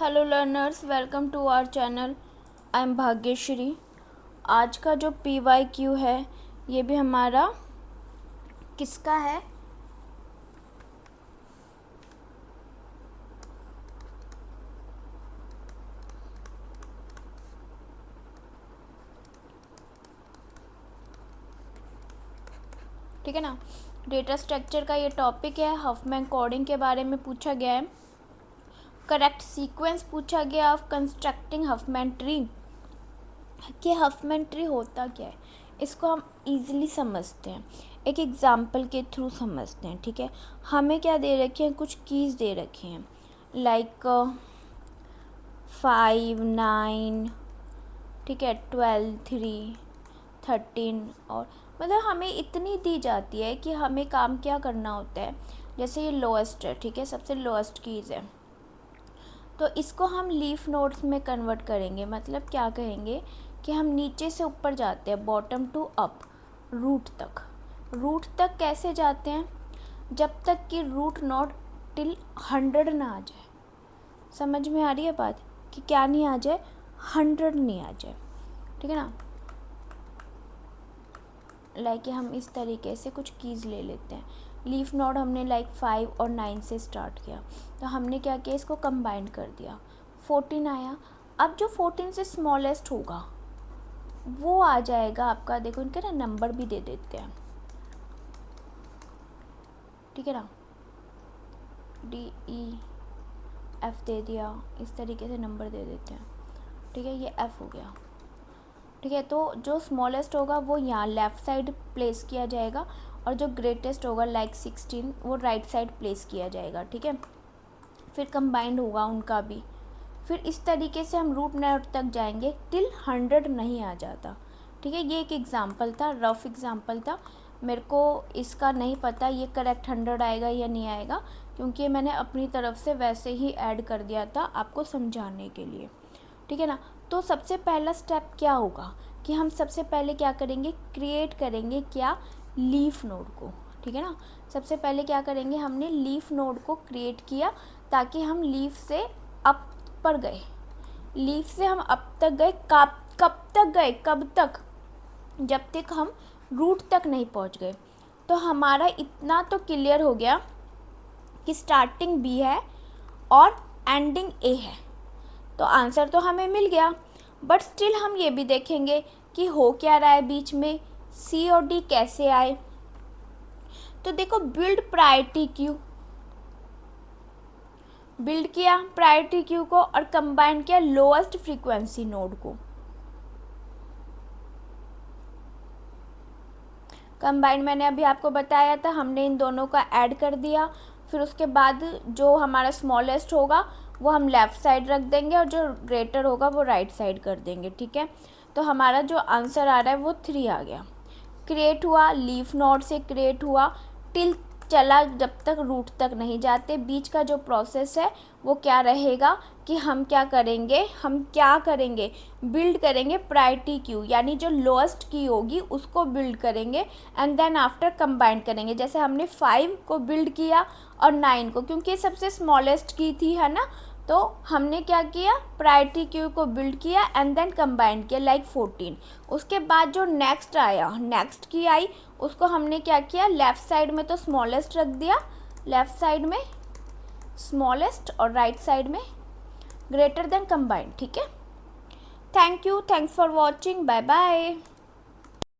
Hello learners, welcome to our channel. I am Bhagyashree. आज का जो PYQ है ये भी हमारा किसका है? ठीक है ना। डेटा स्ट्रक्चर का ये टॉपिक है। हफमैन कोडिंग के बारे में पूछा गया है। करेक्ट सीक्वेंस पूछा गया ऑफ कंस्ट्रक्टिंग हफमैन ट्री। कि हफमैन ट्री होता क्या है, इसको हम इजीली समझते हैं, एक एग्जांपल के थ्रू समझते हैं। ठीक है, हमें क्या दे रखे हैं, कुछ कीज़ दे रखे हैं लाइक 5, 9, ठीक है, 12, 3, 13 और मतलब हमें इतनी दी जाती है कि हमें काम क्या करना होता है। जैसे ये लोएस्ट है, ठीक है, सबसे लोएस्ट कीज़ है, तो इसको हम लीफ नोड्स में कन्वर्ट करेंगे। मतलब क्या कहेंगे कि हम नीचे से ऊपर जाते हैं, बॉटम टू अप, रूट तक। रूट तक कैसे जाते हैं? जब तक कि रूट नोड टिल 100 ना आ जाए। समझ में आ रही है बात कि क्या नहीं आ जाए? 100 नहीं आ जाए। ठीक है ना। लाइक हम इस तरीके से कुछ कीज़ ले लेते हैं। लीफ नोड हमने लाइक 5 और 9 से स्टार्ट किया, तो हमने क्या किया, इसको कंबाइन कर दिया, 14 आया। अब जो 14 से स्मॉलेस्ट होगा वो आ जाएगा आपका, देखो इनके ना नंबर भी दे देते हैं। ठीक है ना, DEF दे दिया, इस तरीके से नंबर दे देते हैं। ठीक है, ये F हो गया। ठीक है, तो जो स्मॉलेस्ट होगा वो यहाँ लेफ़्ट साइड प्लेस किया जाएगा और जो ग्रेटेस्ट होगा लाइक 16 वो राइट साइड प्लेस किया जाएगा। ठीक है, फिर कंबाइंड होगा उनका भी। फिर इस तरीके से हम रूट नोड तक जाएंगे टिल 100 नहीं आ जाता। ठीक है, ये एक एग्ज़ाम्पल था, रफ एग्ज़ाम्पल था। मेरे को इसका नहीं पता ये करेक्ट 100 आएगा या नहीं आएगा, क्योंकि मैंने अपनी तरफ से वैसे ही ऐड कर दिया था आपको समझाने के लिए। ठीक है ना। तो सबसे पहला स्टेप क्या होगा कि हम सबसे पहले क्या करेंगे, क्रिएट करेंगे क्या, लीफ नोड को। ठीक है ना, सबसे पहले क्या करेंगे, हमने लीफ नोड को क्रिएट किया ताकि हम लीफ से अप पर गए। लीफ से हम अप तक गए, कब तक गए, कब तक, जब तक हम रूट तक नहीं पहुंच गए। तो हमारा इतना तो क्लियर हो गया कि स्टार्टिंग B है और एंडिंग A है, तो आंसर तो हमें मिल गया। बट स्टिल हम ये भी देखेंगे कि हो क्या रहा है बीच में, C और D कैसे आए। तो देखो, बिल्ड प्रायोरिटी क्यू, बिल्ड किया प्रायोरिटी क्यू को और कंबाइन किया लोएस्ट फ्रीक्वेंसी नोड को। कंबाइन मैंने अभी आपको बताया था, हमने इन दोनों का ऐड कर दिया। फिर उसके बाद जो हमारा स्मॉलेस्ट होगा वो हम लेफ़्ट साइड रख देंगे और जो ग्रेटर होगा वो राइट साइड कर देंगे। ठीक है, तो हमारा जो आंसर आ रहा है वो 3 आ गया। क्रिएट हुआ, लीफ नोड से क्रिएट हुआ, टिल चला जब तक रूट तक नहीं जाते। बीच का जो प्रोसेस है वो क्या रहेगा कि हम क्या करेंगे, बिल्ड करेंगे प्रायोरिटी क्यू, यानी जो लोएस्ट की होगी उसको बिल्ड करेंगे एंड देन आफ्टर कंबाइन करेंगे। जैसे हमने 5 को बिल्ड किया और 9 को, क्योंकि सबसे स्मॉलेस्ट की थी, है ना, तो हमने क्या किया, प्रायोरिटी क्यू को बिल्ड किया एंड देन कंबाइन किया लाइक 14। उसके बाद जो नेक्स्ट आया, नेक्स्ट की आई, उसको हमने क्या किया, लेफ़्ट साइड में तो स्मॉलेस्ट रख दिया, लेफ़्ट साइड में स्मॉलेस्ट और राइट साइड में ग्रेटर देन कंबाइन। ठीक है, thank you, thanks for watching, bye bye.